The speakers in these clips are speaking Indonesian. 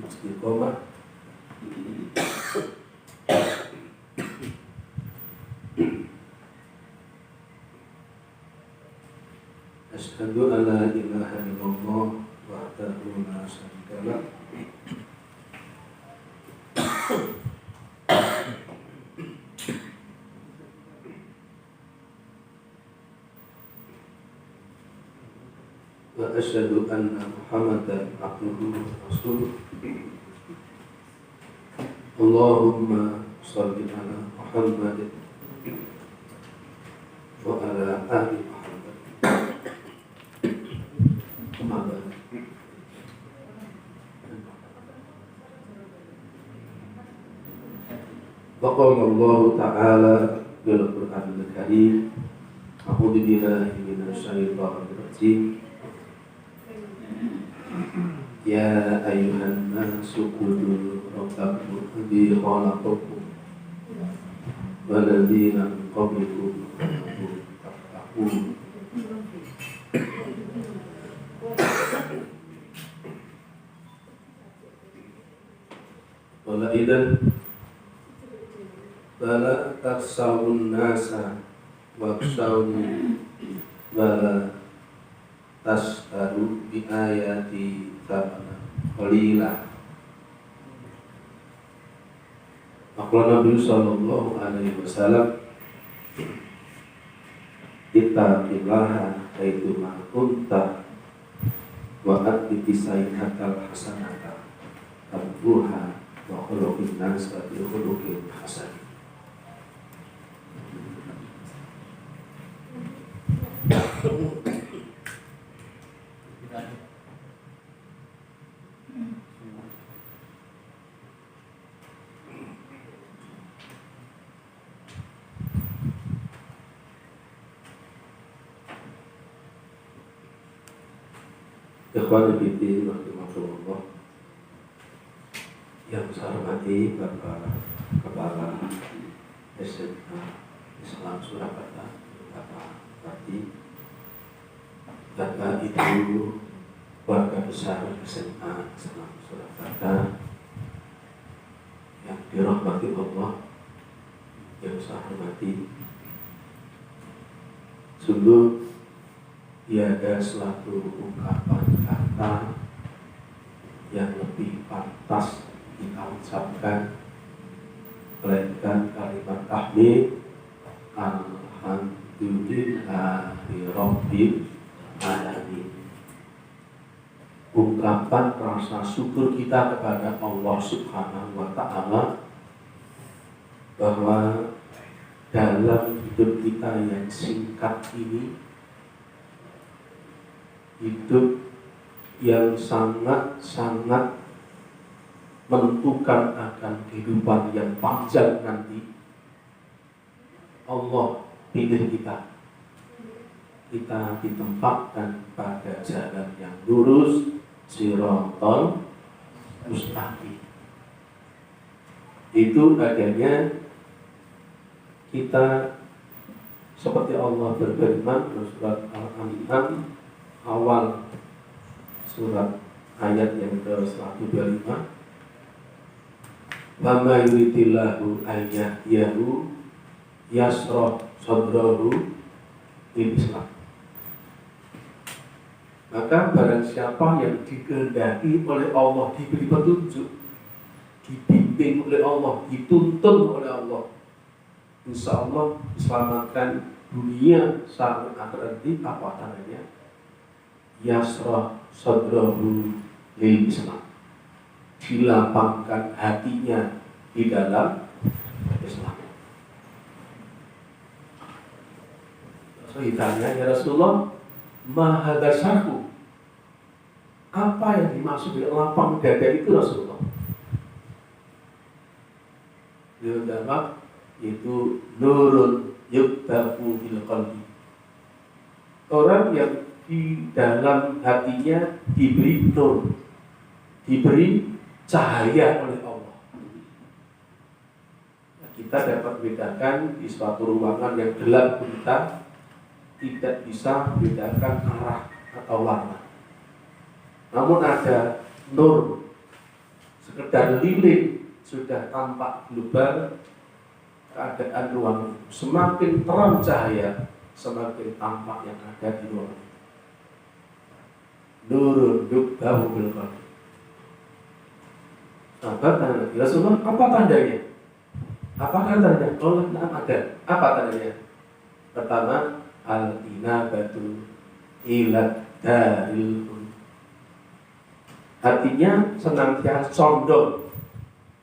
istiqomah. Asyhadu an la ilaha illallah wahdahu la syarika lah wa asyhadu anna Muhammadan abduhu wa rasuluh. Allahumma shalli ala Muhammad wa ala ali Muhammad. Wa qala Allah ta'ala fil Qur'anil Karim, a'udzu billahi minasyaitonir rajim. Ya ayyuhan nasu u'budu rabbakum alladzi khalaqakum wal ladzina min qablikum la'allakum tattaqun. Wala idan bala taksawun nasa waksawni bala tasdaru bi ayati tabana qalila. Maqala Nabi sallallahu alaihi wasallam, ittaqillaha haitsu ma kunta wa aqimi sayyi'atal hasanata tambuha wa khuluqin nas bi khuluqin hasan. Ikhwan fillah rahimakumullah, yang saya hormati Bapak Kepala SMA Islam Surakarta, Bapak Bupati, Bapak Ibu warga besar SMA Islam Surakarta yang dirahmati Allah, yang saya hormati. Sungguh tiada suatu ungkapan kata yang lebih pantas kita ucapkan melainkan kalimat tahmid alhamdulillahi rabbil alamin. Ungkapan rasa syukur kita kepada Allah Subhanahu wa ta'ala bahwa dalam hidup kita yang singkat ini, hidup yang sangat-sangat menentukan akan kehidupan yang panjang nanti, Allah pilih kita. Kita ditempatkan pada jalan yang lurus, shiratal mustaqim. Itu adanya kita seperti Allah berfirman dalam surat Al-An'am awal surat ayat yang ke-125, wa may yuridillahu an yahdiyahu yashrah sadrahu lil Islam. Maka barang siapa yang dikehendaki oleh Allah diberi petunjuk, dibimbing oleh Allah, dituntun oleh Allah, insya Allah diselamatkan dunia sampai akhirat. Apa tandanya? Yasrah sadrahu lil Islam, dilapangkan hatinya di dalam Islam. So ditanya, ya Rasulullah, ma hadza syarhu, apa yang dimaksud dengan lapang dada itu Rasulullah? Dia jawab, itu nurun yuktafu fil qalbi, orang yang di dalam hatinya diberi nur, diberi cahaya oleh Allah. Nah, kita dapat bedakan di suatu ruangan yang gelap, kita tidak bisa membedakan arah atau warna. Namun ada nur sekedar lilin sudah tampak global keadaan ruang itu. Semakin terang cahaya, semakin tampak yang ada di ruang itu. Nurun yukbahu bil qalbi. Sahabat tanya, ya Rasulullah, apa tandanya? Apa tandanya? Oh, ada. Apa tandanya? Pertama, al-inabatu ila daril. Artinya senantiasa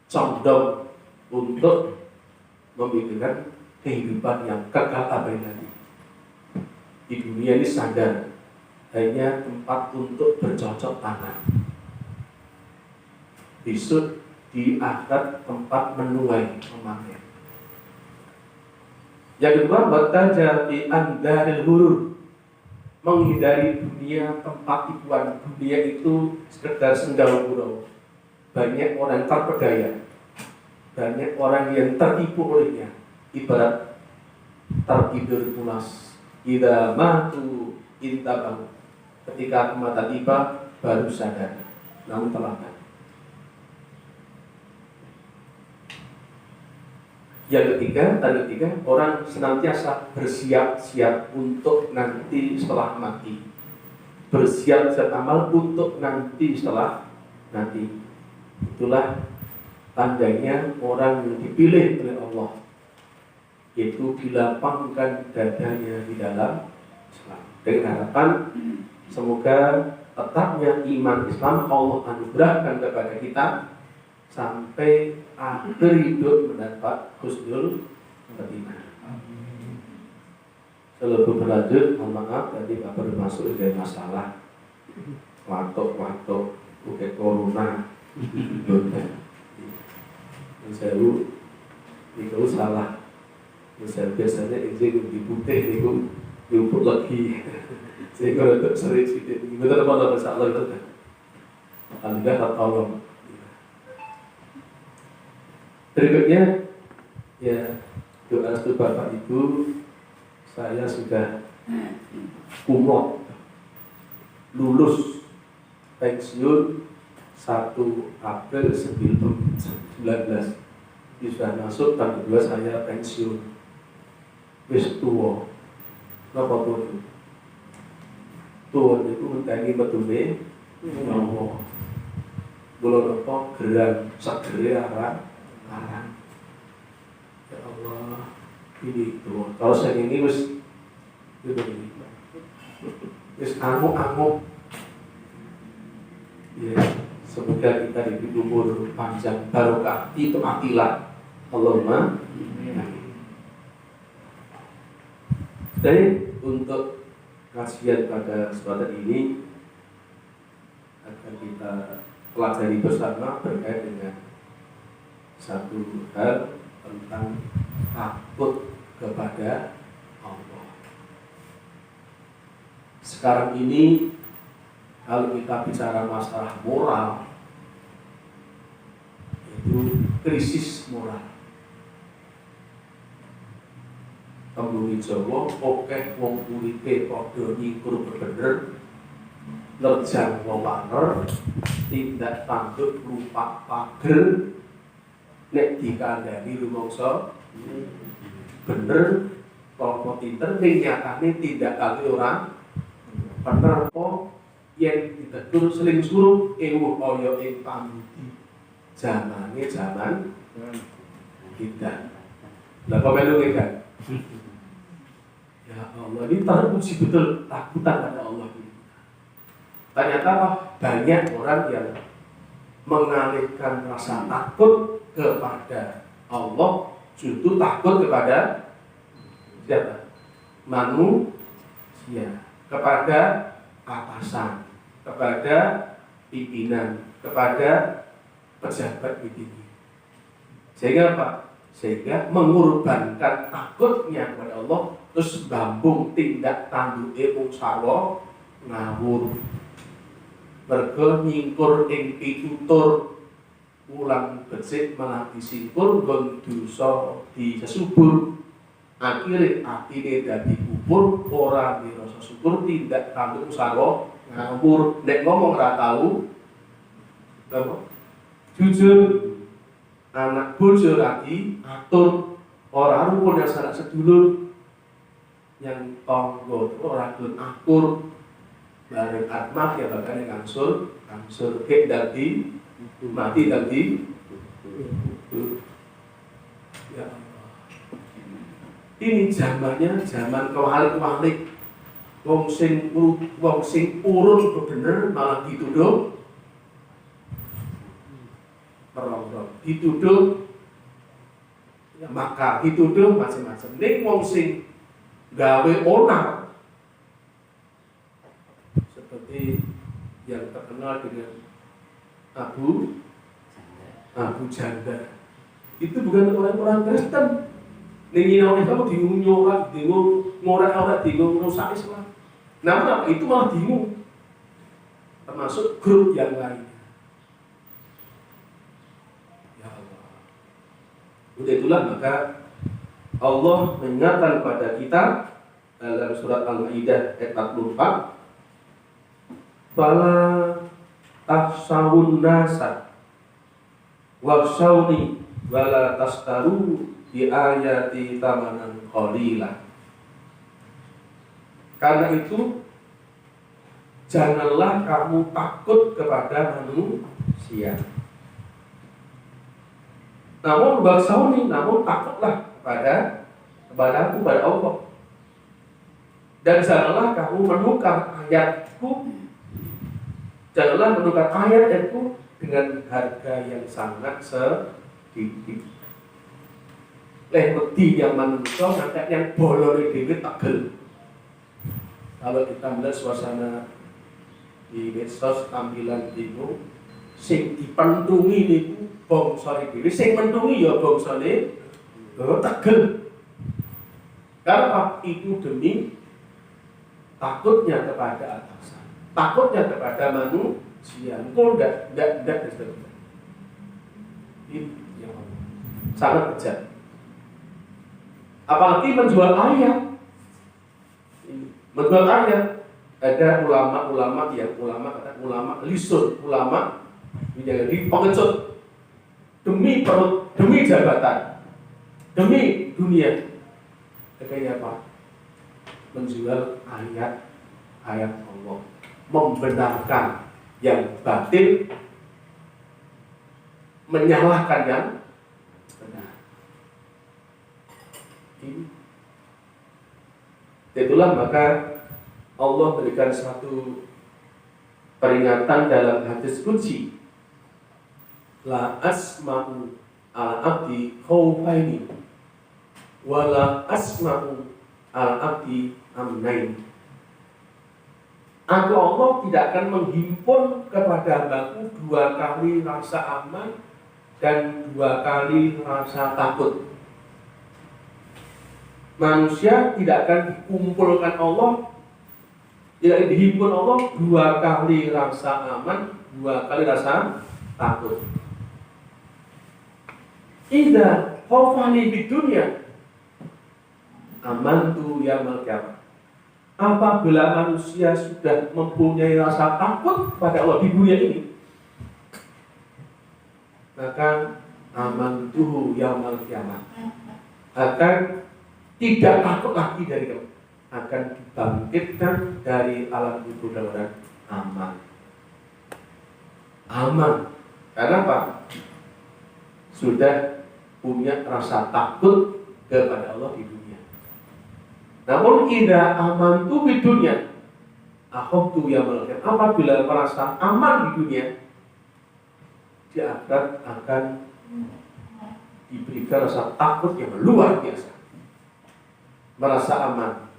condong untuk memikirkan kehidupan yang kekal abadi nanti. Di dunia ini sadar hanya tempat untuk bercocok tanam. Besok di akhirat tempat menuai memanen. Yang kedua, bertaja di andaril hurur, menghindari dunia tempat hiburan. Dunia itu sekedar sendal gurau. Banyak orang terpedaya, banyak orang yang tertipu olehnya. Ibarat tertidur pulas. Idza matu intabahu. Ketika mata tiba baru sadar, namun terlambat. Yang ketiga, orang senantiasa bersiap-siap untuk nanti setelah mati. Bersiap-siap amal untuk nanti setelah nanti. Itulah tandanya orang yang dipilih oleh Allah, yaitu dilapangkan dadanya di dalam Islam. Dengan harapan semoga tetapnya iman Islam Allah anugerahkan kepada kita sampai akhir hidup mendapat husnul khotimah. Sebelum berlanjut, mohon maaf tadi Pak baru masuk ke masalah watuk, bukan corona, Sewu itu salah. Biasanya izin di putih itu diumput lagi. Sehingga untuk sering sedikit. Gimana apa masalah itu? Anda tolong. Berikutnya, ya doa untuk Bapak Ibu, saya sudah umroh, lulus pensiun 1 April 2019. Bisa masuk tanggal 2 saya pensiun. Wis tuwa. Napa tuwa? Tuwa itu ngenteni metune nyawa. Kula napa gerang sagere arang. Ya Allah, ini tuwa. Kalau saya ini wis angguk. Ya, semoga kita hidup umur panjang barokah itu akilah. Allahumma. Jadi untuk kajian pada kesempatan ini akan kita pelajari bersama berkait dengan satu hal tentang takut kepada Allah. Sekarang ini kalau kita bicara masalah moral, itu krisis moral. Tembung Jawa, akeh wong uripe padha nyikur bener, nerjang wewanger, tindak tanduk rupa pagel, nek dikandani rumangsa bener, apa pinter ning nyatane tindak kali ora bener apa yen ditegur seling suruh ewu kaya ing pamudi zamane zaman kita. Lah kok melu kan? Ya Allah, ini teruji betul takutan pada Allah ini. Ternyata banyak orang yang mengalihkan rasa takut kepada Allah, justru takut kepada siapa? Manusia, kepada atasan, kepada pimpinan, kepada pejabat tinggi. Sehingga apa? Sehingga mengorbankan takutnya kepada Allah, terus bambung tindak tanduke wong salah ngawur. Mergo nyingkur ing pitutur ulang becik malah disingkur nggon dosa disesubur. Akhire atine dadi kubur, ora dirasa syukur, tindak tanduk salah ngawur. Nek ngomong ora tau jujur, anak bojo lagi atur, ora rukun yang sanak sedulur, yang tonggo ora gelem akur, bareng atmak ya bakal ngangsul hek dadi mati dadi ya Allah. Ini zamannya zaman kewalik-walik. Wong sing urun bener malah dituduh merongrong, dituduh ya maka dituduh macam-macam. Ning wong sing gawe onar seperti yang terkenal dengan Abu Janda, itu bukan orang-orang Kristen. Ning kamu bingung nyorak, bingung ngorek-ngorek, bingung rusak Islam. Namun apa? Itu malah bingung. Termasuk grup yang lainnya. Ya Allah. Udah itulah maka Allah mengingatkan kepada kita dalam surat Al-Maidah ayat 44, "Fala tahsawun nasa waksawni wala tastaru bi ayati tamanan qalila." Karena itu janganlah kamu takut kepada manusia. Namun takutlah kepada Allah. Dan janganlah kamu menukar ayatku dengan harga yang sangat sedikit. Wedi yang manusia nanti yang bolone dhewe tegel. Kalau kita melihat suasana di medsos tampilan itu sing dipentungi niku bangsane dhewe, sing mentungi ya bangsane tegel. Karena itu demi takutnya kepada atasan, takutnya kepada manusia. Engkau enggak seterusnya. Ini yang sangat kejam. Apalagi menjual ayat. Menjual ayat, ada ulama lisun, ulama menjadi pengecut demi perut, demi jabatan, demi dunia. Kayak apa? Menjual ayat Allah, membenarkan yang batil, menyalahkan yang benar. Itulah maka Allah berikan satu peringatan dalam hadis qudsi, la asma'u ala abdi khawfaini wa la asma'u ala abdi amnain. Aku Allah tidak akan menghimpun kepada hambaku 2 kali rasa aman dan 2 kali rasa takut. Manusia tidak akan dikumpulkan Allah, tidak dihimpun Allah 2 kali rasa aman, 2 kali rasa takut. Idza khawfani di dunia amantu yaumil qiyamah. Apabila manusia sudah mempunyai rasa takut pada Allah di dunia ini, maka amantu yaumil qiyamah, akan tidak takut lagi dari kamu, akan dibangkitkan dari alam kubur dalam aman. Karena apa? Sudah punya rasa takut kepada Allah di dunia. Namun idza amantu di dunia, akhaftu yaumil qiyamah. Apabila merasa aman di dunia, di akhirat akan diberikan rasa takut yang luar biasa. Merasa aman,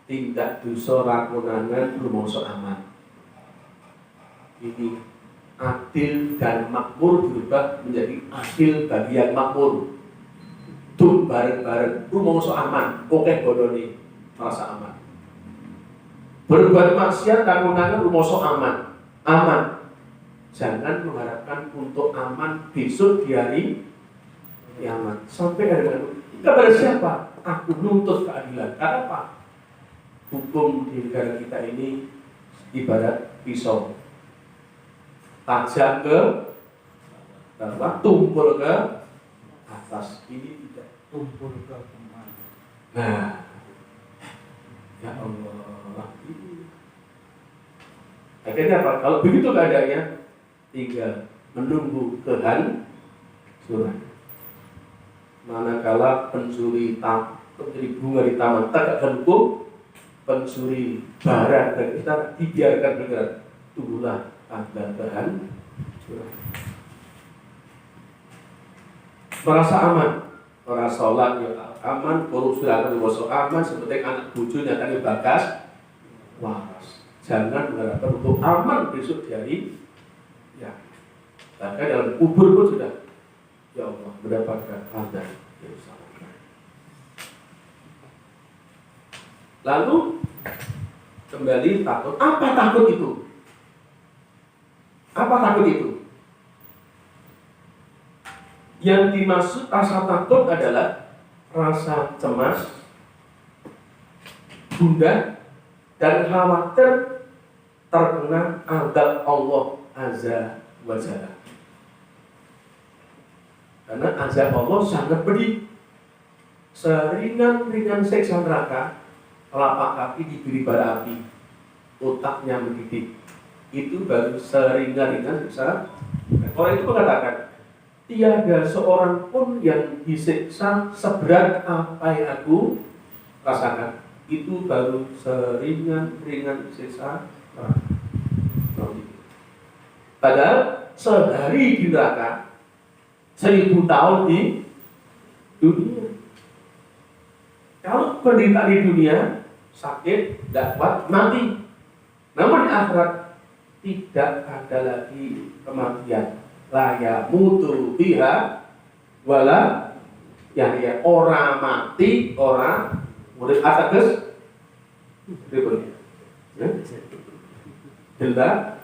tindak dosa rakunangan rumangsa aman. Ini adil dan makmur berubah menjadi adil bagi yang makmur. Dun bareng-bareng rumangsa aman, oke bodoni merasa aman. Berbuat maksiat rakunangan rumangsa aman. Jangan mengharapkan untuk aman besok di hari kiamat. Sampai ada kepada siapa? Aku nuntut keadilan. Karena apa? Hukum di negara kita ini ibarat pisau, tajam ke bahwa tumpul ke atas ini tidak tumpul ke kemana. nah ya Allah akhirnya apa? Kalau begitu keadaannya tinggal menunggu kehancuran. Manakala pencuri bunga di taman tegakkan hukum, pencuri barang dari istana dibiarkan bergerak, tunggulah ada kehancuran. Merasa aman, merasa sholat ya aman, korupsi akan diwaso aman, seperti anak bujunya akan dibakas waras. Jangan mengharapkan untuk aman besok di hari ya. Bahkan dalam kubur pun sudah ya Allah mendapatkan azab yang sangat berat. Lalu kembali takut. Apa takut itu? Apa takut itu? Yang dimaksud rasa takut adalah rasa cemas, gundah, dan khawatir terkena azab Allah Azza wa Jalla. Karena azab Allah sangat pedih. Seringan-ringan siksa neraka, telapak kaki diberi bara api, otaknya mendidih. Itu baru seringan-ringan siksa. Orang itu mengatakan, tiada seorang pun yang disiksa seberat apa yang aku rasakan. Itu baru seringan-ringan siksa neraka. Padahal sehari di neraka 1000 tahun di dunia. Kalau penderitaan di dunia sakit, tidak kuat, mati. Namun di akhirat tidak ada lagi kematian. La yamutu biha wala ya orang mati, orang murid atas ribut. Denda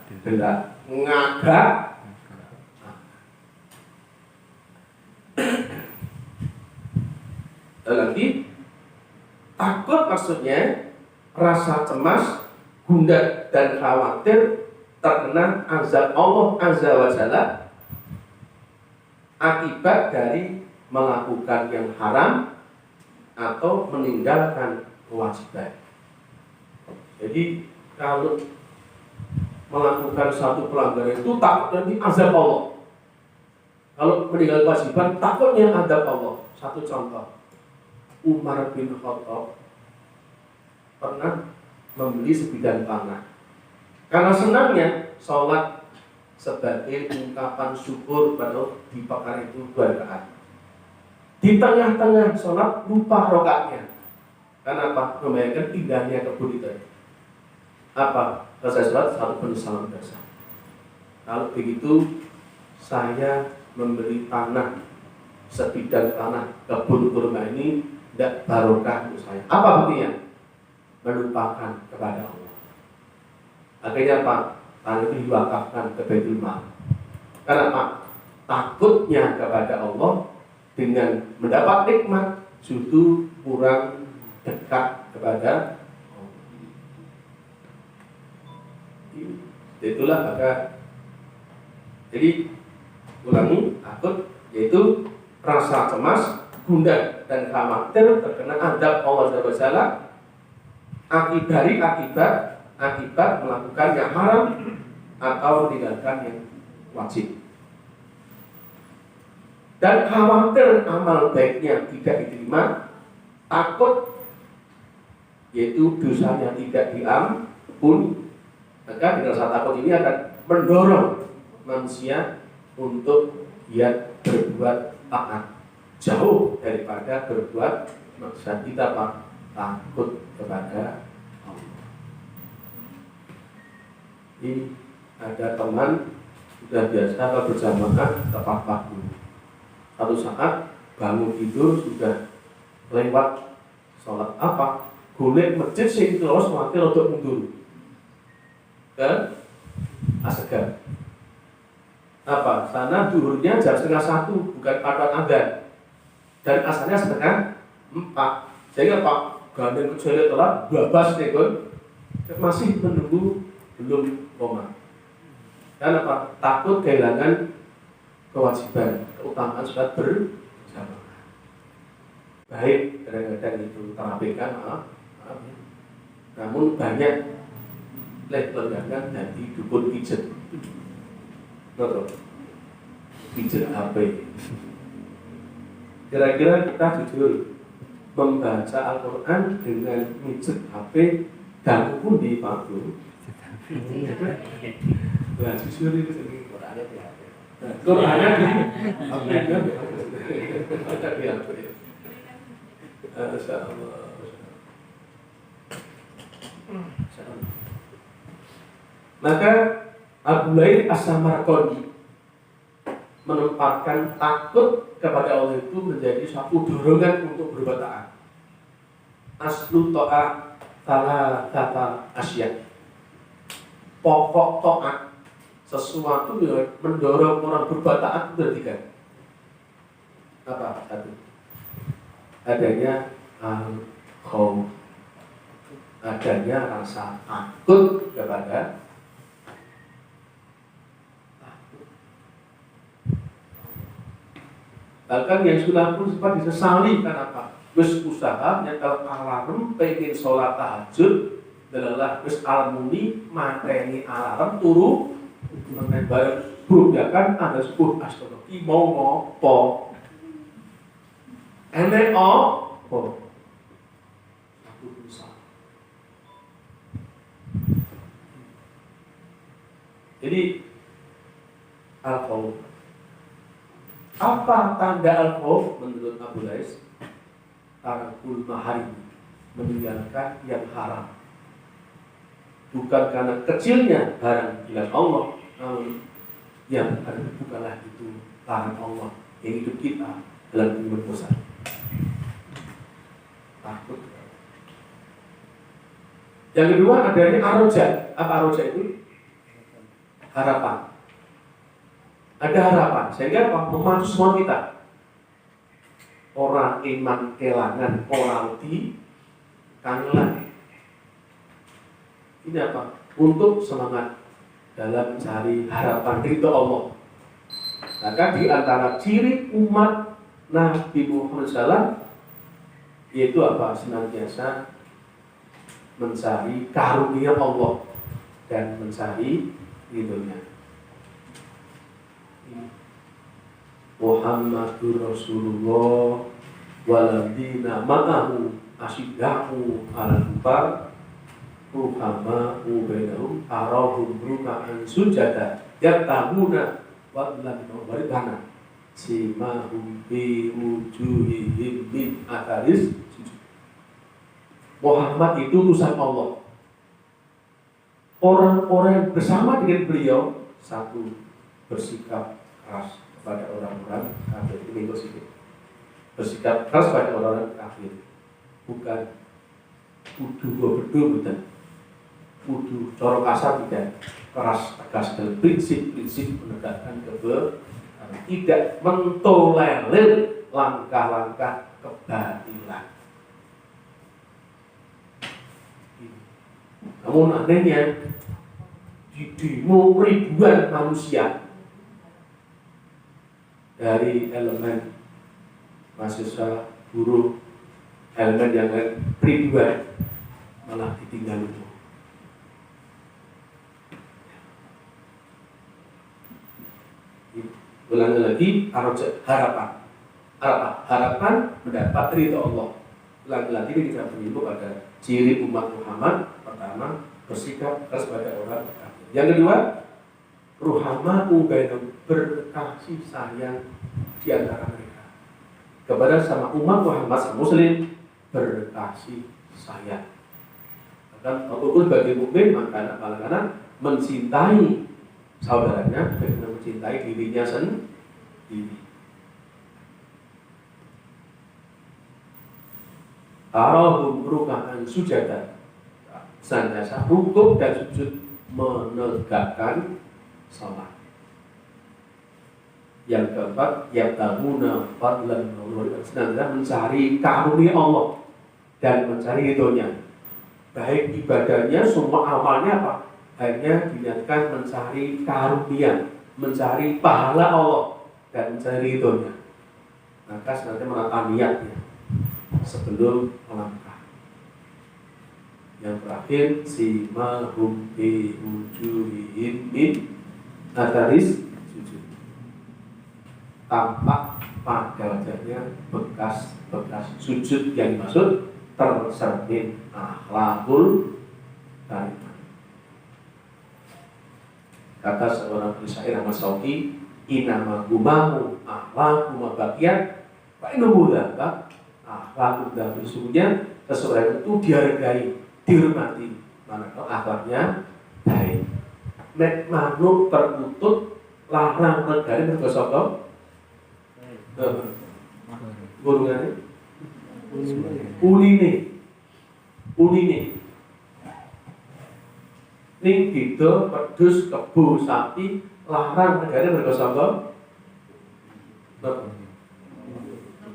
ngagak. Lagi takut maksudnya rasa cemas, gundah dan khawatir terkena azab Allah Azza wa Jalla akibat dari melakukan yang haram atau meninggalkan kewajiban. Jadi kalau melakukan satu pelanggaran itu takut nanti azab Allah. Kalau meninggal kewajiban takutnya azab Allah. Satu contoh, Umar bin Khattab pernah membeli sebidang tanah. Karena senangnya sholat sebagai ungkapan syukur pada di perkara itu 2 rakaat. Di tengah-tengah sholat lupa rakaatnya. Karena apa? Membayangkan indahnya kebun itu. Apa? Selesai sholat satu penyesalan besar. Kalau begitu saya membeli tanah sebidang tanah kebun kurma ini tidak barokah untuk saya. Apa buktinya? Melupakan kepada Allah. Akhirnya apa? Tanah itu diwakafkan ke Baitul Mal. Karena apa? Takutnya kepada Allah dengan mendapat nikmat justru kurang dekat kepada Allah. Itulah maka jadi ulangi takut yaitu rasa cemas, gundah dan khawatir terkena azab Allah Subhanahu akibat melakukan yang haram atau meninggalkan yang wajib. Dan khawatir amal baiknya tidak diterima, takut yaitu dosanya tidak diampuni. Maka dengan rasa takut ini akan mendorong manusia untuk giat berbuat taat jauh daripada berbuat maksiat. Kita takut kepada Allah. Ini ada teman sudah biasa berjamaah tepat waktu. Satu saat bangun tidur sudah lewat sholat apa? Golek masjid sing terus mati untuk mundur ke Asgar. Apa? Sana duhurnya jam 12:30 bukan padat adzan. Dan asalnya 3:30. Jadi apa? Gandeng kecuali telat babas nih kan. Masih menunggu belum koma. Dan apa? Takut kehilangan kewajiban, keutamaan sholat berjamaah. Baik, kadang-kadang itu terabaikan, maaf ya. Namun banyak level-level jadi dukun pijet. Betul. Pijet HP. Kira-kira kita jujur membaca Al-Quran dengan pijet HP dan pun di panggung. Nah, jujur itu sendiri Qurannya di HP. Qurannya di HP kan? Di HP. Insya Allah. Maka Abu Lail As-Samarqandi menempatkan takut kepada Allah itu menjadi suatu dorongan untuk berbuat taat. Aslu ta'at salah kata asya. Pokok taat sesuatu yang mendorong orang berbuat taat itu ada tiga. Apa? Satu. Adanya al-khawf. Adanya rasa takut kepada bahkan yang sudah pun sempat disesali karena wis usaha nyetel alarm pengen sholat tahajud adalah wis alarmuni mateni alarm turu menembak ya kan ada sebuah astrologi mau ngopo enek opo satu usaha. Jadi al-khawf. Apa tanda al-khawf menurut Abu Lais? Tarakul mahari, meninggalkan yang haram. Bukan karena kecilnya barang pilihan Allah, namun yang bukanlah itu larangan Allah yang hidup kita dalam hidup dosa. Takut. Yang kedua adanya aroja. Apa aroja itu? Harapan. Ada harapan, sehingga memacu semua kita. Orang iman kelangan, orang di kangelan. Ini apa? Untuk semangat dalam mencari harapan ridho Allah. Maka di antara ciri umat Nabi Muhammad SAW yaitu apa? Senantiasa mencari karunia Allah dan mencari ridhonya. Muhammadur Rasulullah waladina ma'ahu asyidda'u 'alal kufar ruhama'u bainahum tarahum ruk'an sujada yatabuna wa lam yubarikana simahum bi wujuhihim min atharis sujud. Muhammad itu utusan Allah. Orang-orang yang bersama dengan beliau satu bersikap keras pada orang-orang kafir, ini positif. Bersikap keras pada orang-orang kafir, bukan kudu betul bukan, kudu corok kasar tidak, keras tegas dan prinsip-prinsip menegakkan kebenaran, tidak mentolerir langkah-langkah kebatilan. Namun anehnya di demo ribuan manusia dari elemen mahasiswa, buruh, elemen yang lain ribuan malah ditinggal itu. Ulangi lagi, harapan. Harapan mendapat ridho Allah. Ulangi lagi ini kita menyebut pada ciri umat Muhammad. Pertama, bersikap keras pada orang kafir. Yang kedua, ruhama'u bainahum, berkasih sayang di antara mereka kepada sama umat Muhammad sama muslim, berkasih sayang. Bahkan apapun bagi mukmin maka mencintai saudaranya dengan mencintai dirinya sendiri. Tarahum ruk'an sujada, senantiasa rukuk dan sujud menegakkan salat. Yang keempat, yabtaguna fadlan min Allah, senantiasa mencari karunia Allah dan mencari ridhonya. Baik ibadahnya, semua amalnya apa? Hanya diniatkan mencari karunia, mencari pahala Allah dan mencari ridhonya, maka sebenarnya menata niatnya sebelum melangkah. Yang terakhir simahum bi wujuhihim min atharis sujud. Tampak pada wajahnya bekas sujud, yang dimaksud tercermin akhlakul karimah. Kata seorang penyair Ahmad Shauqi, inama gumamu akhlaku mabakiyat Pak Indobuddha, akhlakul karimah. Sesungguhnya seseorang itu dihargai, dihormati manakala akhlaknya baik. Nek manuk tertutup larang negari bergosok gurungannya uline ning gitu pedus kebu sapi larang negari bergosok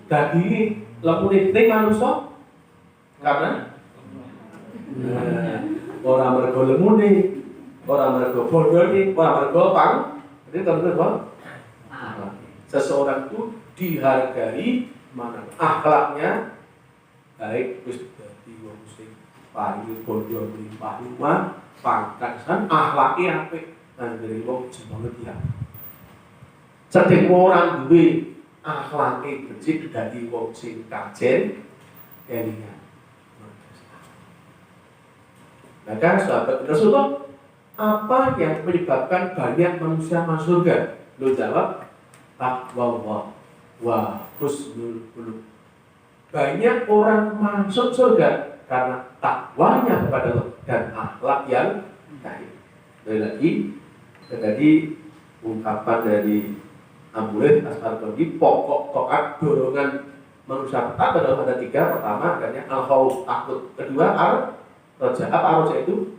daging lemune ning manusa karena orang mergo lemune, orang mergo bondone, orang mergo pang. Jadi teman-teman, seseorang itu dihargai mana akhlaknya baik, wis dadi wong sing paling bondo limpah rumah, pangkat san akhlake apik, anggere wong jenenge dia. Cedhek orang duwe akhlake becik dadi wong sing kajen kelingan. Maka sahabat Rasulullah, apa yang menyebabkan banyak manusia masuk surga? Lu jawab, taqwa wa husnul khuluq. Banyak orang masuk surga karena takwanya kepada Allah dan akhlak yang baik. Lagi tadi ungkapan dari Abu Hurairah As-Sarqawi, pokok tokat dorongan manusia adalah ada tiga. Pertama adanya al-khauf, takut. Kedua roja. Apa roja itu?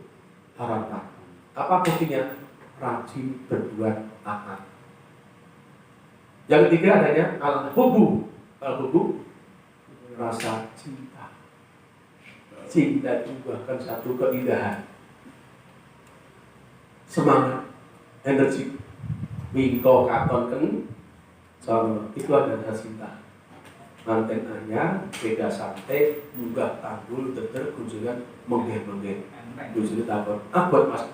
Harapan. Apa buktinya? Rajin berbuat taat. Yang ketiga adanya al-hubu. Al-hubu rasa cinta. Cinta itu bahkan satu keindahan, semangat, energi, wingko katon ken, itu adalah cinta. Manten anyar, beda santai, munggah tanggul, teter, kunjungan, menggeh-menggeh. Kunjungan takut, buat mas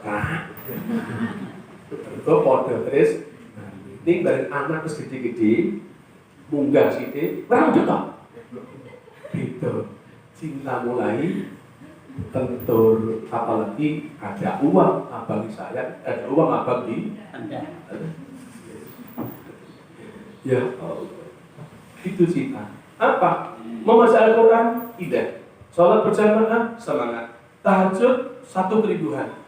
itu kode terus. Ini bareng anak terus gede-gede, munggah sini, berang juta. Gitu, cinta mulai tentur, apalagi ada uang abang di saya, ada uang abang di Anda. Ya Allah, itu cinta. Apa? Membaca Al-Quran, tidak. Sholat berjamaah, semangat. Tahajud, satu kerinduan.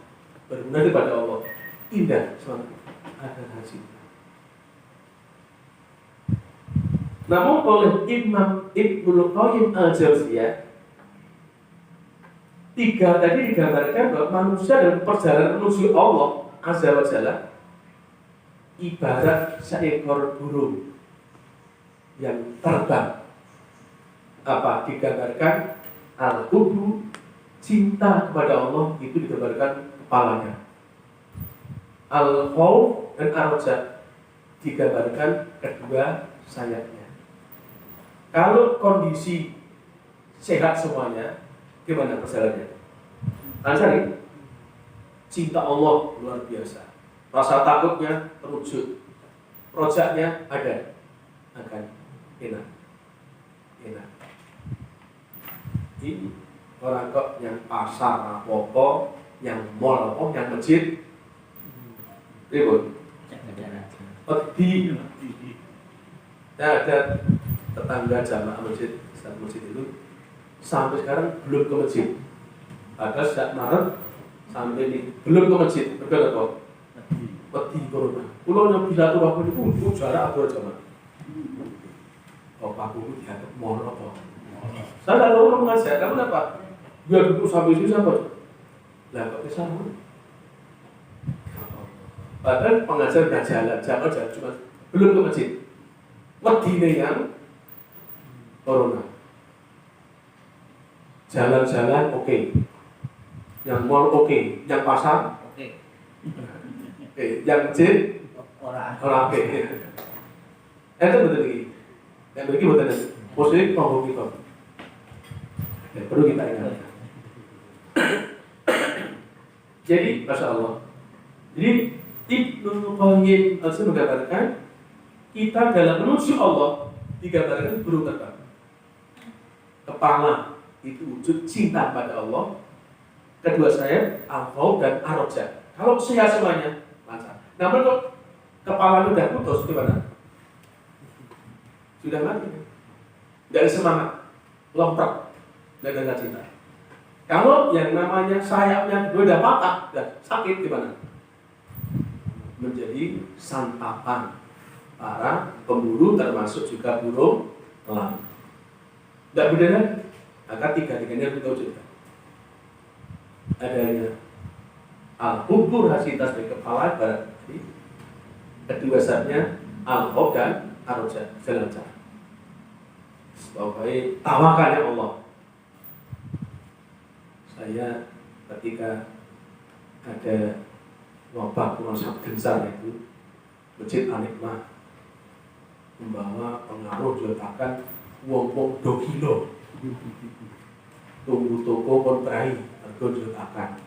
Benar kepada Allah, indah, semangat. Ada hasil. Namun oleh Imam Ibnul Qayyim Al-Jauziyah, tiga tadi digambarkan bahwa manusia dalam perjalanan menuju Allah Azza wa Jalla ibarat seekor burung yang terbang. Apa digambarkan? Al-hubbu, cinta kepada Allah itu digambarkan kepalanya. Al-khauf dan ar-raja digambarkan kedua sayapnya. Kalau kondisi sehat semuanya, gimana perjalanannya? Ansari, cinta Allah luar biasa. Rasa takutnya terwujud. Rojaknya ada, akan enak. Ini orang kok yang pasar apa, yang mall apa, yang masjid, ribut. Ada tetangga jamaah masjid, Ustaz masjid itu sampai sekarang belum ke masjid. Padahal sejak Maret sampai ini belum ke masjid. Betul apa? Wedi corona. Kulo yang bisa tuh waktu itu jarak atau jamaah. Bapak itu dianggap mall apa? Saya lalu orang mengajar, kamu apa? Biar duduk sampai sini siapa? Lah kok bisa? Padahal pengajar nggak jalan cuma belum ke masjid. Wedine yang corona. Jalan-jalan oke. Yang mall oke, yang pasar oke. Yang masjid orang oke. Itu betul ini. Dan bagi betul ini. Muslim mau kita. Ya, perlu kita ingat. Jadi, Masya Allah. Jadi, Ibnu Qayyim al-Jauziyyah menggambarkan kita dalam menuju Allah digambarkan burung terbang. Kepala itu wujud cinta pada Allah. Kedua saya al-khauf dan ar-raja. Kalau sehat semuanya lancar. Namun kalau kepala sudah putus gimana? Sudah mati. Tidak ada semangat, lompat, tidak ada cinta. Kalau yang namanya sayapnya sudah patah, sudah sakit gimana? Menjadi santapan para pemburu termasuk juga burung elang. Tidak beda lagi. Maka tiga-tiganya kita wujudkan. Adanya al-hubur hasitas dari kepala barat tadi. Kedua saatnya al-khauf dan ar-raja, jalan cara. Sebagai tawakalnya Allah. Saya ketika ada wabah kurang sangat besar itu Masjid Al-Hikmah membawa pengaruh diletakkan wong-wong 2 kilo tunggu toko konprai mergo diletakkan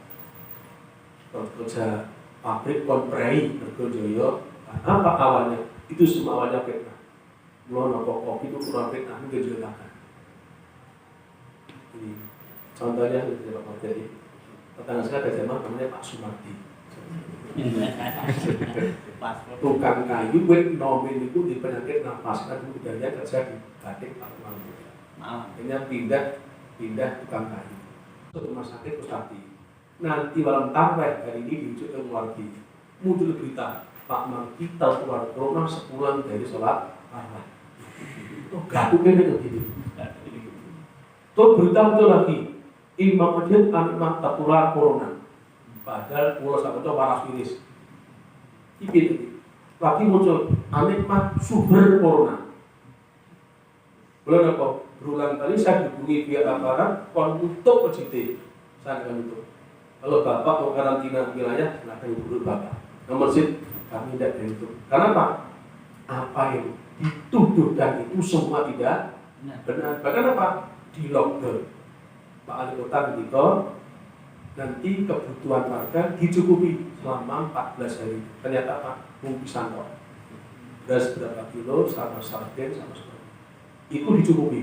kerja pabrik konprai mergo joyo apa awalnya itu semua awalnya fitnah. Mulai nopo kopi itu kurang fitnah mungkin diletakkan. Ini contohnya Pak Materi tetangga saya ada zaman namanya Pak Sumardi. Tukang kayu wit nomin itu di penyakit nafas kan budaya kerja di batik Pak Sumardi. Akhirnya pindah tukang kayu ke rumah sakit Pustati. Nanti malam tarawih hari ini dirujuk ke Mardi. Muncul berita Pak Mardi tertular corona sepulang dari sholat tarawih. Oh, gaduhnya itu gini. Tuh berita betul lagi. Imam Masjid Al-Hikmah tertular corona. Padahal pulau sama itu waras virus. Ini lagi muncul Al-Hikmah sumber corona. Belum apa? Berulang kali saya dihubungi pihak aparat untuk PJT. Saya akan itu. Kalau bapak mau karantina wilayah, silakan hubungi bapak. Nomor SIM kami tidak dari itu. Karena apa? Apa yang dituduhkan itu semua tidak benar. Bahkan apa? Di lockdown. Pak Ali Kota ketika nanti kebutuhan warga dicukupi selama 14 hari. Ternyata apa? Bungkusan kok. Beras berapa kilo, sama sarden, sama sebagainya. Itu dicukupi.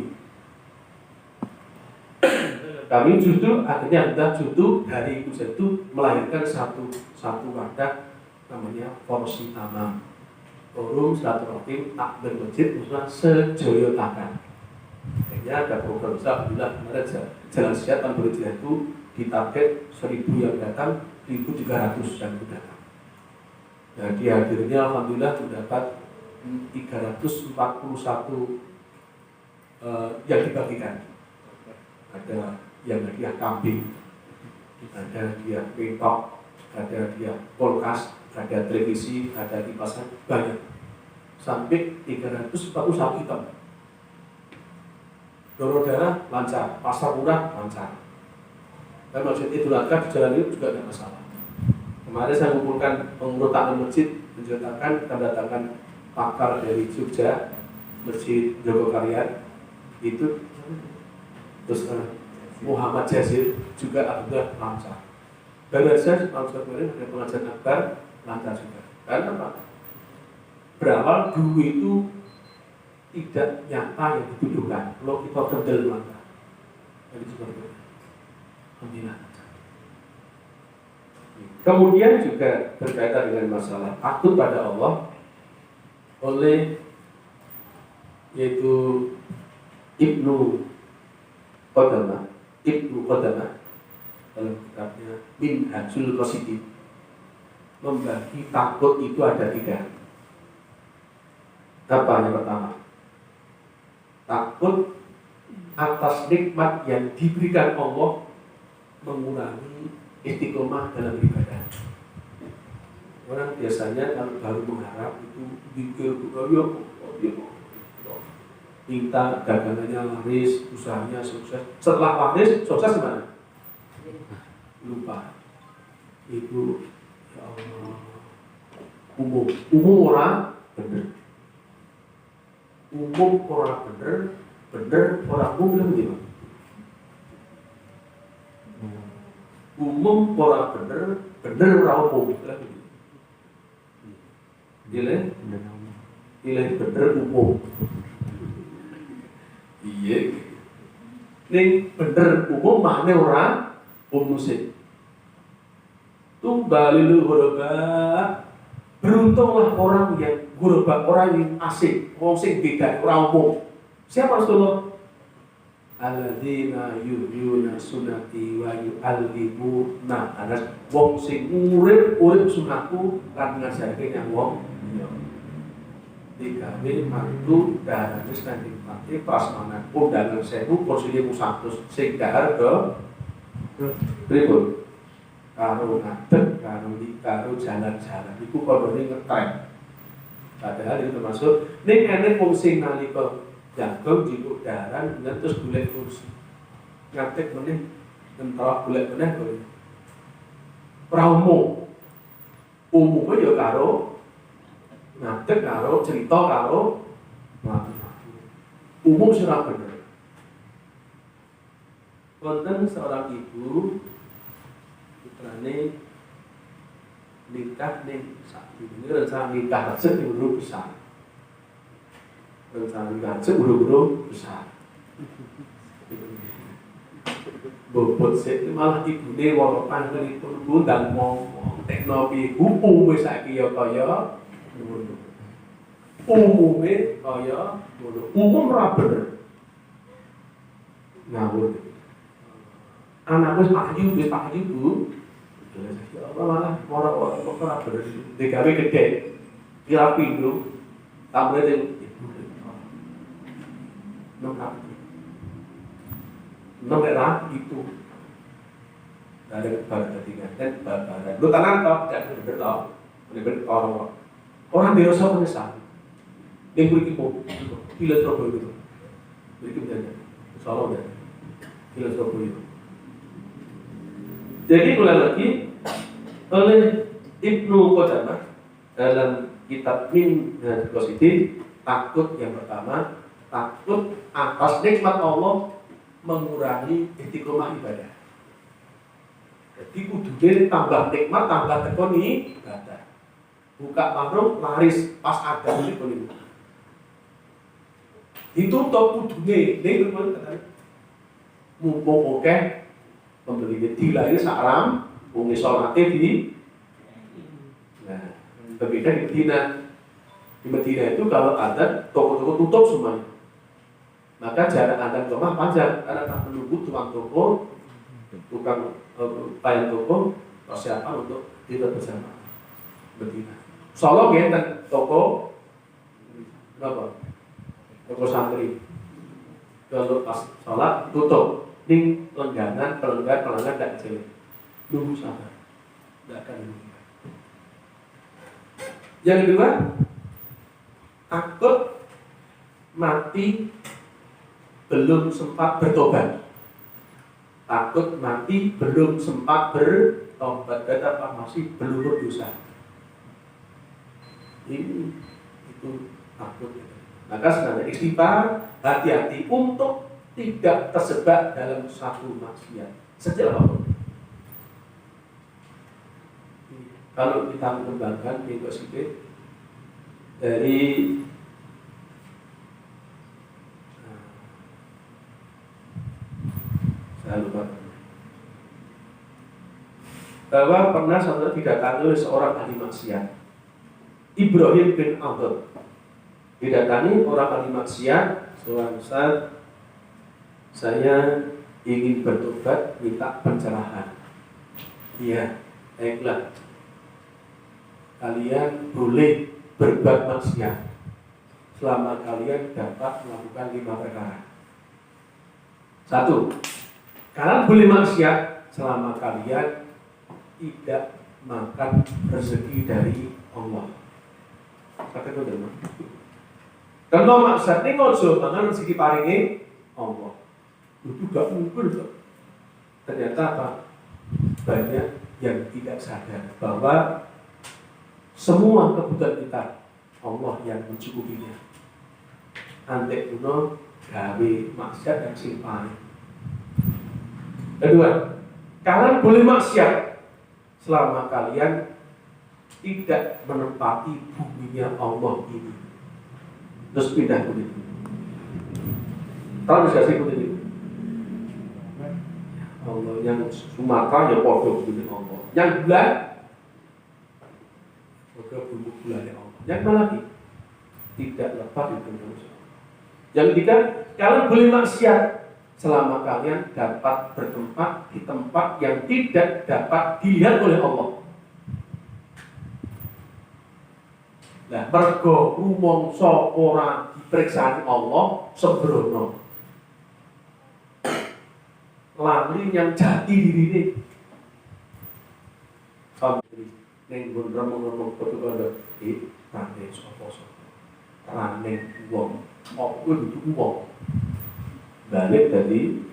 Kami justru akhirnya dari itu melahirkan satu wadah namanya porsi tamam. Forum silaturahim takbir masjid musnah sejoyo takan. Akhirnya ada program besar, alhamdulillah kemarin jalan sehat tahun 2003 itu ditarget 1000 yang datang, 1.300 yang datang. Nah, hadirnya alhamdulillah mendapat 341 yang dibagikan. Ada yang hadiah kambing, ada hadiah petok, ada hadiah kulkas, ada televisi, ada kipasan, banyak. Sampai 341 item. Donor darah lancar, pasar murah lancar. Dan masjid Idul Adha di jalan itu juga tidak masalah. Kemarin saya mengumpulkan pengurutan masjid, menceritakan kedatangan pakar dari Jogja, Masjid Jogokarian, itu terus Muhammad Jazir juga alhamdulillah lancar. Dan saya tahun kemarin ada pengajian akbar lancar juga. Karena apa? Berawal dulu itu tidak nyata yang dituduhkan. Kalau kita kendel maka jadi seperti itu. Alhamdulillah. Kemudian juga berkaitan dengan masalah takut pada Allah oleh yaitu Ibnu Qudamah dalam kitabnya Minhajul Qasidin membagi takut itu ada 3. Apa yang pertama? Takut atas nikmat yang diberikan Allah mengurangi istiqomah dalam ibadah. Orang biasanya kalau baru mengharap itu pikir minta dagangannya laris, usahanya sukses. Setelah laris, sukses gimana? Lupa. Itu ya Allah umum orang benar. umum ora bener, bener ora umum gitu. Umum ora bener, bener ora umum gitu. Gile bener umum. Iya. Ning bener umum makne ora umum sih. Tumbalil ghuraba. Beruntunglah orang yang ghuraba, orang yang asing, wong sing beda, ora umum. Siapa Rasulullah? Alladzina yuhyuna sunnati wa yu'allimuna anas wong sing urip sunahku lan ngajarke nang wong liya. Digawe mantu darane standing pati prasmanan undangan 1000 kursine 100 sing dahar do pripun? Karo ngadeg, karo jalan-jalan iku kodone ngetrend. Padahal itu termasuk ning enek wong sing nalika jangkau jipuk daran dan terus golek kursi. Ngadeg meneh entok golek meneh kok. Ora umum. Umume ya karo ngadeg karo cerita karo mati-mati. Umum sing ora bener. Wonten seorang ibu putrane nikah ning sak ini rencana nikah rejek ning guru besar. Rencana nikah rejek guru besar. Bobot sik malah ibune wong panjenenganipun ngundang ngomong teknologi hukum wis saiki ya kaya ngono. Umume kaya ngono. Umum ora bener. Ngawur. Anak wis payu Bu. Ya Allah malah ora bener. Digawe gede. Kira pindho. Tambah ibu. Nomor itu dari kebaran dan babaran. Lu tangan toh, jangan bener toh, bener orang dewasa menyesal. Yang beri kipu, pilih terobos itu, beri kipu saja, salah ya, pilih terobos itu. Jadi mulai lagi oleh Ibnu Qudamah dalam kitab Minhaj Qasidin, takut yang pertama, takut atas nikmat Allah mengurangi istiqomah ibadah. Jadi kudune tambah nikmat, tambah tekon ibadah. Buka warung laris pas ada ini boleh. Ditutup kudune, ning kata mumpung oke pembeli dilai saram, wong salate di. Nah, berbeda di Medina. Di Medina itu kalau ada toko-toko tutup semuanya. Maka jarak antar rumah panjang karena tak menunggu tukang toko, tukang pelayan toko persiapan untuk kita bersama betina. Solo dan toko apa? Toko santri. Kalau pas sholat tutup, ning pelanggan tak jelek. Nunggu sabar, tidak akan nunggu. Yang kedua, takut mati belum sempat bertobat. Takut mati belum sempat bertobat, tetap masih belum berdosa. Ini itu takut. Maka sebenarnya istighfar, hati-hati untuk tidak terjebak dalam satu maksiat sejak apapun. Kalau kita mengembangkan minggu sedikit dari bahwa pernah saudara didatangi oleh seorang ahli maksiat, Ibrahim bin Adham. Didatangi orang ahli maksiat, seorang Ustaz, saya ingin bertobat, minta pencerahan. Iya, baiklah. Kalian boleh berbuat maksiat selama kalian dapat melakukan 5 perkara. 1. Kalian boleh maksiat selama kalian tidak makan rezeki dari Allah. Kata itu dulu. Kalau maksud ini ngojo mangan rezeki paringi Allah. Itu gak mungkin. Ternyata apa? Banyak yang tidak sadar bahwa semua kebutuhan kita Allah yang mencukupinya. antek kuno gawe maksiat yang simpane. Kedua, kalian boleh maksiat selama kalian tidak menempati buminya Allah ini. Terus pindah ke itu. Tahu bisa sih itu? Allah yang Sumatera ya podo bumi Allah. Yang bulan podo bumi bulan Allah. Yang mana lagi? Tidak lepas di bumi Allah. Yang ketiga, kalian boleh maksiat selama kalian dapat bertempat di tempat yang tidak dapat dilihat oleh Allah. Nah, mergo rumangsa ora diperiksa Allah sembrono. Lali yang jati diri ini sampai neng gondram ngomong foto di tane sopo-sopo tane wong opo itu wong balik dari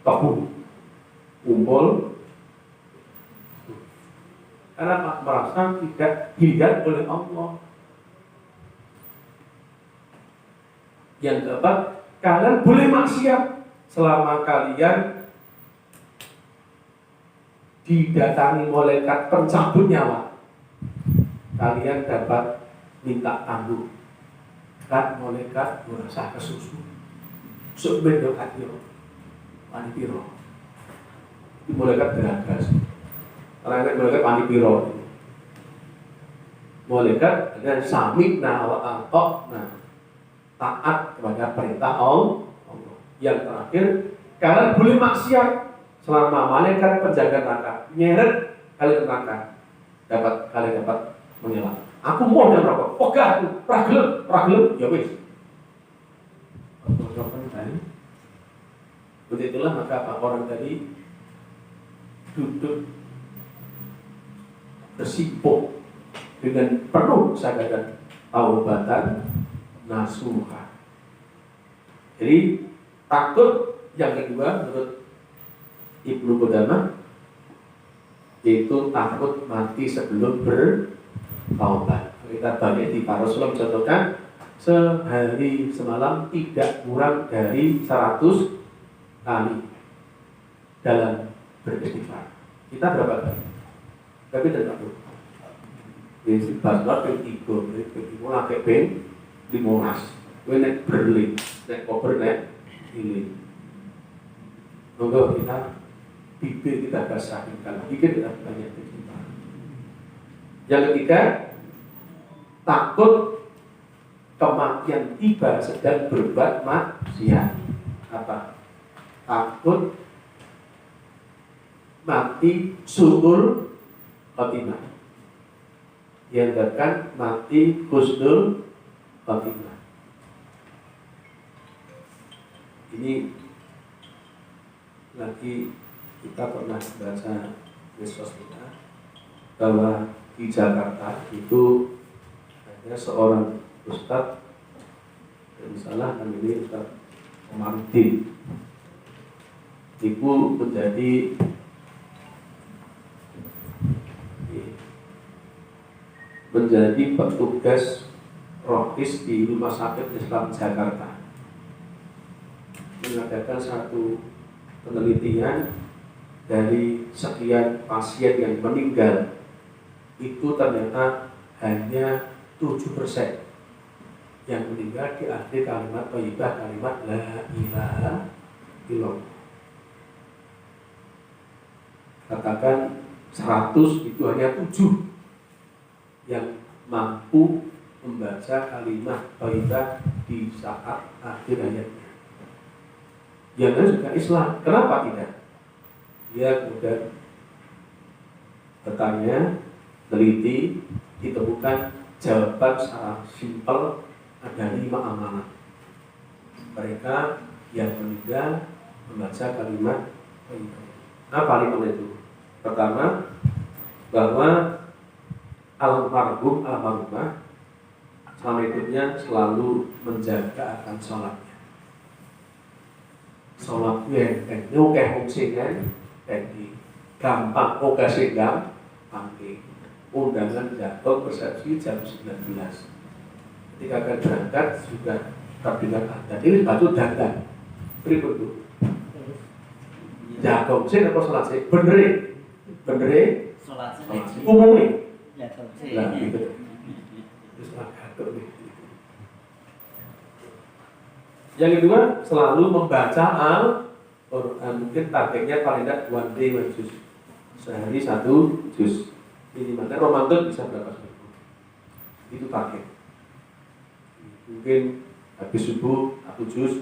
tabu kumpul karena merasa tidak dilihat oleh Allah. Yang keempat, kalian boleh maksiat selama kalian didatangi malaikat pencabut nyawa. Kalian dapat minta tangguh. Kan malaikat merasa kesusu. Sebenarnya katio, panipiro. Itu malaikat beragas. Karena malaikat panipiro. Malaikat dengan samikna wa ata'na, taat kepada perintah Allah. Yang terakhir, kalian boleh maksiat selama malaikat penjaga neraka nyeret kalian neraka, kalian dapat mengelak. Aku mau dan rokok, pegah aku, ragilem, ya wis. Begitulah maka apa orang tadi duduk bersimpuk dengan penuh kesadaran taubatan nasuha. Jadi takut yang kedua menurut Ibnu Qudamah yaitu takut mati sebelum bertaubat. Kita banyak di para Rasulullah mencontohkan sehari semalam tidak kurang dari 100 kali dalam beristighfar. Kita berapa kali? Tapi tidak tahu. Jadi bahasa yang tiga, mulai ke ben 15. Gue nek berlin, nek koper nek ini. Monggo kita bibir kita basahin kalau bibir kita banyak beristighfar. Yang ketiga, takut kematian tiba sedang berbuat maksiat. Apa? Takut mati suul khotimah. Yang akan mati husnul khotimah. Ini lagi kita pernah baca medsos kita bahwa di Jakarta itu ada seorang ustadz, misalnya namanya Ustadz Komarudin, itu menjadi petugas rohis di Rumah Sakit Islam Jakarta, mengadakan satu penelitian dari sekian pasien yang meninggal itu ternyata hanya 7% yang meninggal di akhir kalimat thayyibah, kalimat la ilaha illallah. Katakan 100 itu hanya 7 yang mampu membaca kalimat thayyibah di saat akhir hayatnya. Yang lain juga Islam, kenapa tidak? Dia kemudian bertanya, teliti, ditemukan jawaban secara simpel, ada 5 amanat. Mereka yang meninggal membaca kalimat thayyibah. Apa 5 itu? Pertama, bahwa almarhumah selama hidupnya selalu menjaga akan sholatnya. Sholat yang nyokeh fungsinya teknik gampang, oke sih gampang. Undangan jatuh persepsi jam 19. ketika akan berangkat sudah terdengar adzan. Ini batu dandan. Berikut tuh. Jago sih apa salat sih? Bener. Sholat Salat umumnya. jatuh sih. Lah gitu. Terus agak nih. Yang kedua, selalu membaca Al-Quran. Mungkin targetnya paling tidak one day one juz. Sehari 1 juz. Ini mana Ramadan bisa berapa seminggu? Itu target. Mungkin habis subuh 1 juz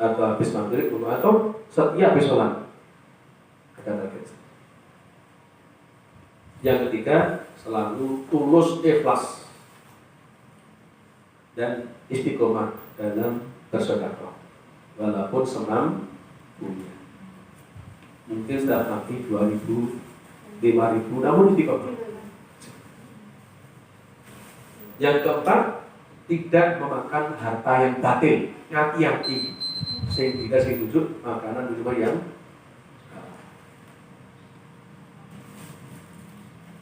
atau habis maghrib atau setiap habis sholat. Ada target. Yang ketiga, selalu tulus ikhlas dan istiqomah dalam bersedekah walaupun senam punya. Mungkin sudah mati 2.000, 5.000, namun istiqomah. Yang keempat, tidak memakan harta yang batil, ngati-ngati, sehingga saya duduk makanan di rumah yang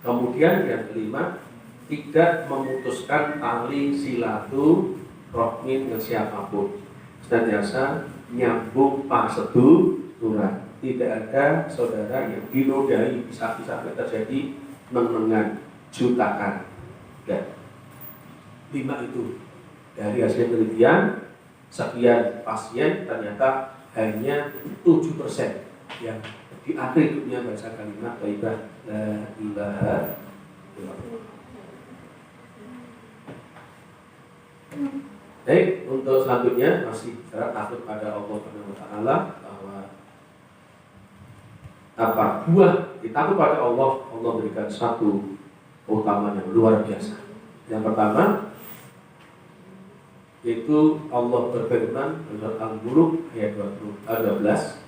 kemudian yang kelima, tidak memutuskan tali silaturahmi dengan siapapun. Senantiasa nyambung paseduran. Tidak ada saudara yang dinodai, bisa-bisa terjadi menengan jutaan. Dan 5 itu dari hasil penelitian sekian pasien ternyata hanya 7% yang di akhir hidupnya baca kalimat thayyibah la ilaha illallah. Baik, untuk selanjutnya masih bicara takut pada Allah Subhanahu wa taala, bahwa apa? Buah takut pada Allah, Allah berikan satu keutamaan yang luar biasa. Yang pertama itu Allah berfirman dalam Al-Mulk ayat 12,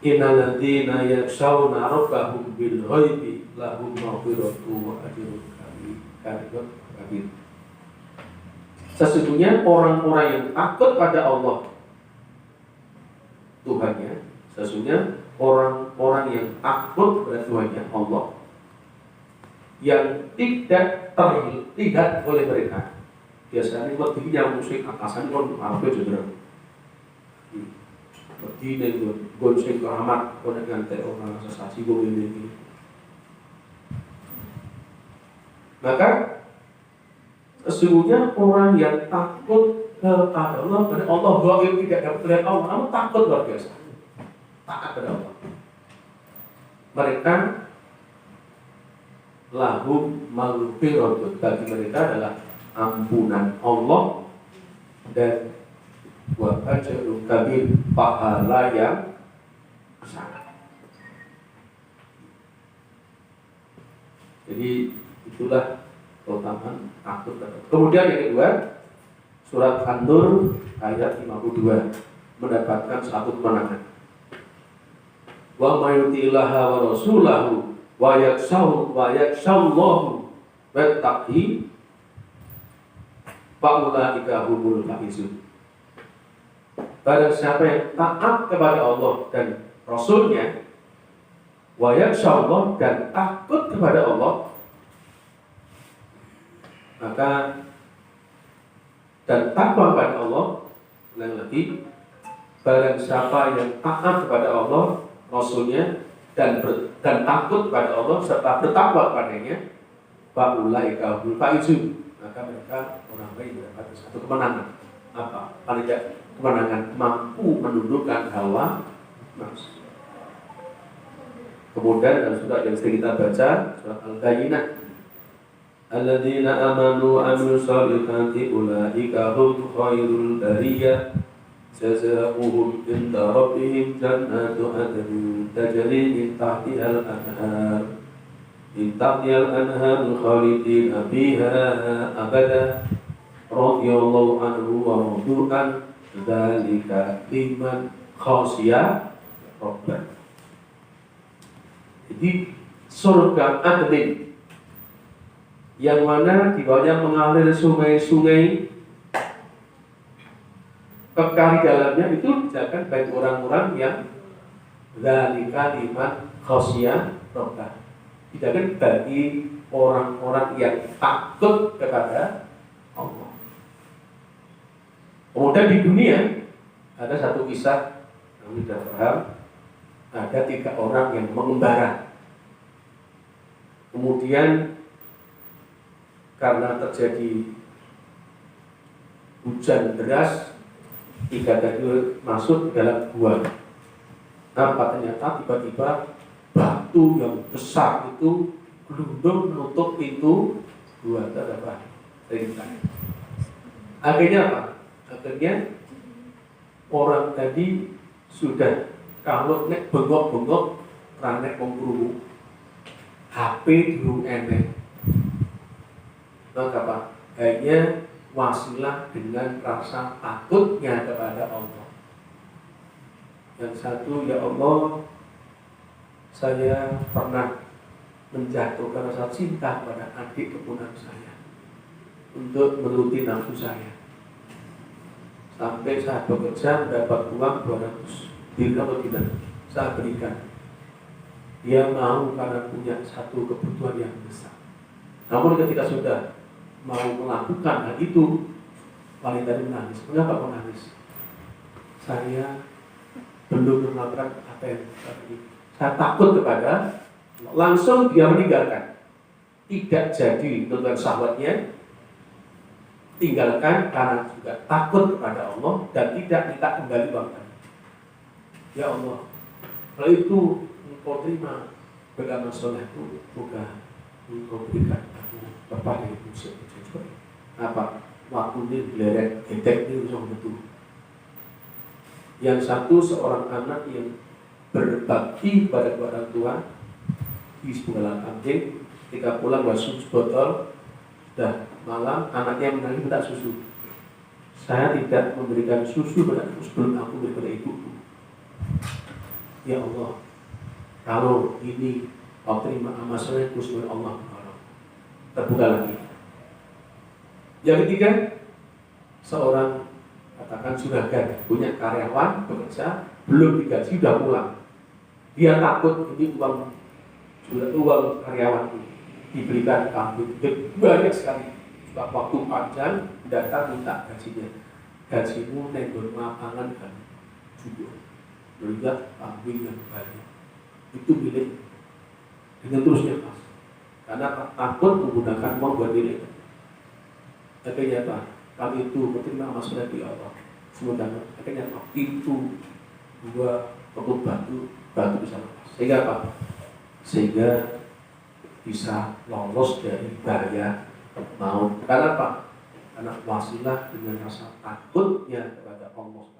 innal ladzina yakhshawna rabbahum bil ghaibi lahum maghfiratu wa ajrun kabir. Sesungguhnya orang-orang yang takut pada Allah Tuhannya, sesungguhnya orang-orang yang takut pada Tuhannya Allah yang tidak terlihat oleh mereka. Biasanya waktu yang musik atasan kon apa juga. Begini gue sing keramat, gue ngantek orang sesaji gue ini. Maka sesungguhnya orang yang takut kepada Allah, pada Allah gaib tidak dapat melihat Allah, namun takut luar biasa, taat kepada Allah. Mereka lahum maghfiratun, bagi mereka adalah ampunan Allah dan wa ajrun kabir, pahala yang besar. Jadi itulah keutamaan takut. Kemudian yang kedua, surat An-Nur ayat 52 mendapatkan satu kemenangan. Wa may yuti'illaha wa rasulahu wa yakhshawallahu wattaqi fa ulaika humul faizun. Barang siapa yang taat kepada Allah dan Rasulnya, wa yakhshawallahu dan takut kepada Allah, maka dan takwa kepada Allah, yang lebih barang siapa yang taat kepada Allah, Rasulnya dan takut kepada Allah serta bertakwa kepadanya, faulaika humul faizun, maka mereka orang baik mendapat satu kemenangan. Apa? Paling tidak kemenangan mampu menundukkan hawa nafsu. Kemudian dalam surat yang sering kita baca, surat Al-Bayyinah, alladzina amanu wa amilus shalihati ulaika hum khairul bariyah jazaohum inda rabbihim jannatu adnin tajri min tahtihal anhar khalidina fiha abada radhiyallahu anhu wa radu'an dzalika liman khashiya rabbah. Jadi surga adnin yang mana di bawahnya mengalir sungai-sungai, kekal di dalamnya, itu dijaga bagi orang-orang yang dzalika liman khashiya rabbah, dijaga bagi orang-orang yang takut kepada Allah. Kemudian di dunia ada satu kisah yang tidak paham, ada 3 orang yang mengembara. Kemudian karena terjadi hujan deras, 3 tadi masuk ke dalam gua. Ternyata tiba-tiba batu yang besar itu gelundung menutup pintu gua terdapat ringkang. Akhirnya apa? Akhirnya orang tadi sudah kalau nek bengok-bengok ranek mengkuru HP durung enek. Maka apa? Hanya wasilah dengan rasa takutnya kepada Allah. Yang satu, ya Allah, saya pernah menjatuhkan rasa cinta pada adik keponakan saya untuk menuruti nafsu saya. Sampai saya bekerja mendapat uang 200 dirham atau dinar, saya berikan. Dia mau karena punya satu kebutuhan yang besar. Namun ketika sudah mau melakukan hal itu, wanita ini menangis. Mengapa menangis? Saya belum melakukan apa yang tadi. Saya takut kepada, langsung dia meninggalkan. Tidak jadi menurunkan syahwatnya, tinggalkan karena juga takut kepada Allah dan tidak minta kembali uang tadi. Ya Allah, kalau itu engkau terima beramal solehku, bukan engkau berikan aku bapak yang musik. Apa? Waktu ini belerek, gedek ini usah betul. Yang satu seorang anak yang berbakti kepada orang tua di sebuah kampung, ketika pulang bawa susu botol, sudah malam anaknya menangis minta susu. Saya tidak memberikan susu padaku sebelum aku beri pada ibuku. Ya Allah, kalau ini kau terima amal solehku sebagai Allah, terbuka lagi. Yang ketiga, seorang katakan juragan punya karyawan bekerja belum digaji sudah pulang. Dia takut ini uang karyawanku diberikan kambing banyak sekali. Waktu panjang datang minta gajinya. Gajimu nenggon lapangan kan juga melihat kambing yang banyak itu milik dengan terusnya pas. Karena takut menggunakan uang buat diri. Akhirnya apa? Kami itu berterima kasih di Allah. Sementara akhirnya apa? Pintu dua penutup batu bisa lepas. Sehingga apa? Sehingga bisa lolos dari bahaya maut. Karena apa? Karena wasilah dengan rasa takutnya kepada Allah.